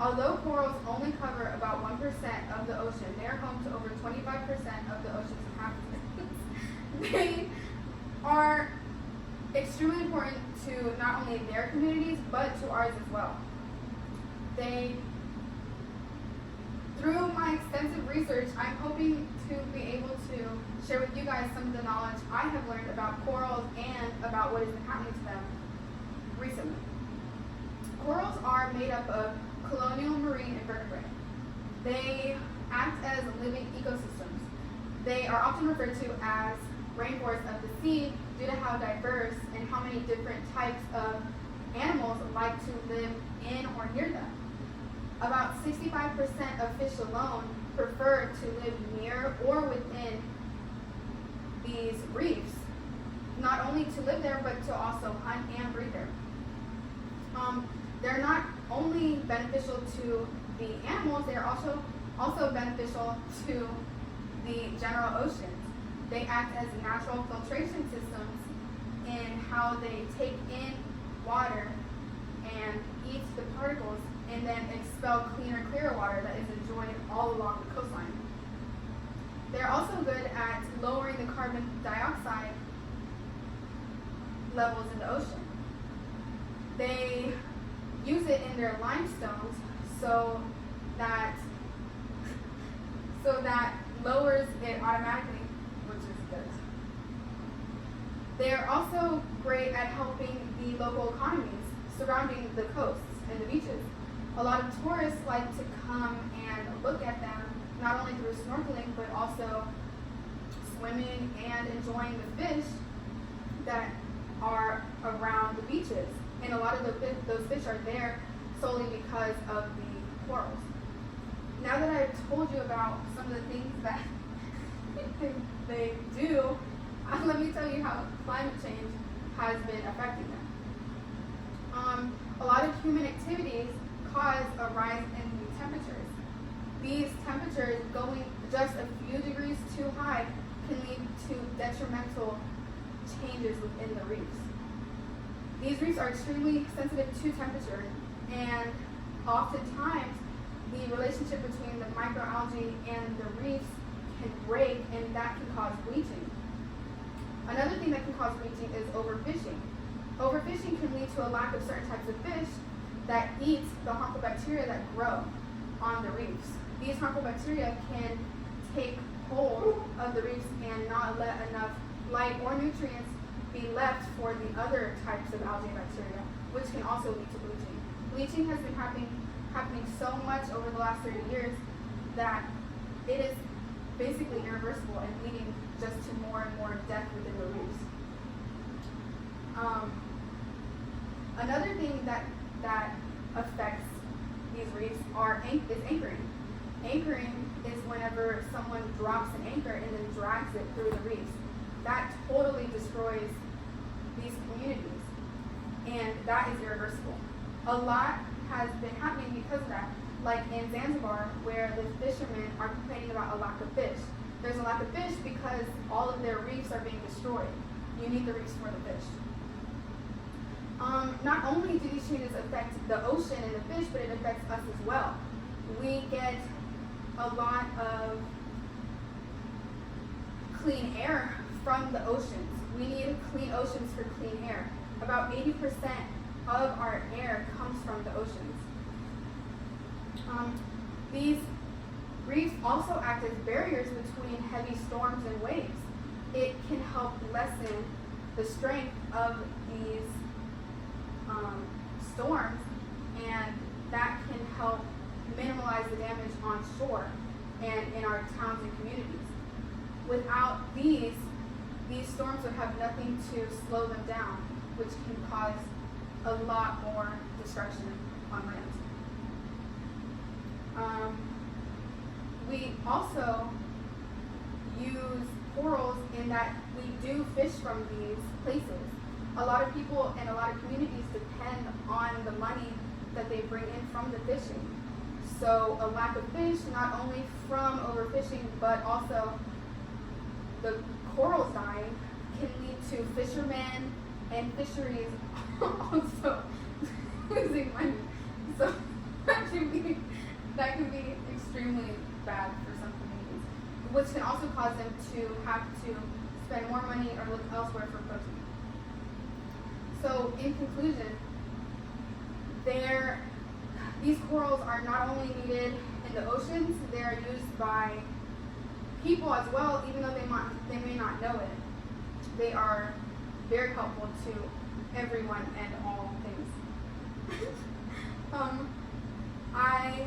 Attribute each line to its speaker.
Speaker 1: Although corals only cover about 1% of the ocean, they are home to over 25% of the ocean's inhabitants. They are extremely important to not only their communities, but to ours as well. Through my extensive research, I'm hoping to be able to share with you guys some of the knowledge I have learned about corals and about what has been happening to them recently. Corals are made up of colonial marine invertebrates. They act as living ecosystems. They are often referred to as rainforests of the sea due to how diverse and how many different types of animals like to live in or near them. About 65% of fish alone prefer to live near or within these reefs, not only to live there, but to also hunt and breed there. They're not only beneficial to the animals, they are also beneficial to the general oceans. They act as natural filtration systems in how they take in water and eat the particles and then expel cleaner, clearer water that is enjoyed all along the coastline. They're also good at lowering the carbon dioxide levels in the ocean. They use it in their limestones so that lowers it automatically, which is good. They're also great at helping the local economies surrounding the coasts and the beaches. A lot of tourists like to come and look at them, not only through snorkeling, but also swimming and enjoying the fish that are around the beaches. And a lot of those fish are there solely because of the corals. Now that I've told you about some of the things that they do, let me tell you how climate change has been affecting them. A lot of human activities cause a rise in the temperatures. These temperatures going just a few degrees too high can lead to detrimental changes within the reefs. These reefs are extremely sensitive to temperature, and oftentimes the relationship between the microalgae and the reefs can break, and that can cause bleaching. Another thing that can cause bleaching is overfishing. Overfishing can lead to a lack of certain types of fish that eat the harmful bacteria that grow on the reefs. These harmful bacteria can take hold of the reefs and not let enough light or nutrients be left for the other types of algae and bacteria, which can also lead to bleaching. Bleaching has been happening so much over the last 30 years that it is basically irreversible and leading just to more and more death within the reefs. Another thing that affects these reefs is anchoring. Anchoring is whenever someone drops an anchor and then drags it through the reefs. That totally destroys these communities, and that is irreversible. A lot has been happening because of that, like in Zanzibar, where the fishermen are complaining about a lack of fish. There's a lack of fish because all of their reefs are being destroyed. You need the reefs for the fish. Not only do these changes affect the ocean and the fish, but it affects us as well. We get a lot of clean air from the oceans. We need clean oceans for clean air. About 80% of our air comes from the oceans. These reefs also act as barriers between heavy storms and waves. It can help lessen the strength of these storms, and that can help minimize the damage on shore and in our towns and communities. Without these storms would have nothing to slow them down, which can cause a lot more destruction on land. We also use corals in that we do fish from these places. A lot of people and a lot of communities depend on the money that they bring in from the fishing. So a lack of fish, not only from overfishing, but also the corals dying, can lead to fishermen and fisheries also losing money. So that can be extremely bad for some communities, which can also cause them to have to spend more money or look elsewhere for protein. So, in conclusion, these corals are not only needed in the oceans, they are used by people as well, even though they may not know it. They are very helpful to everyone and all things. I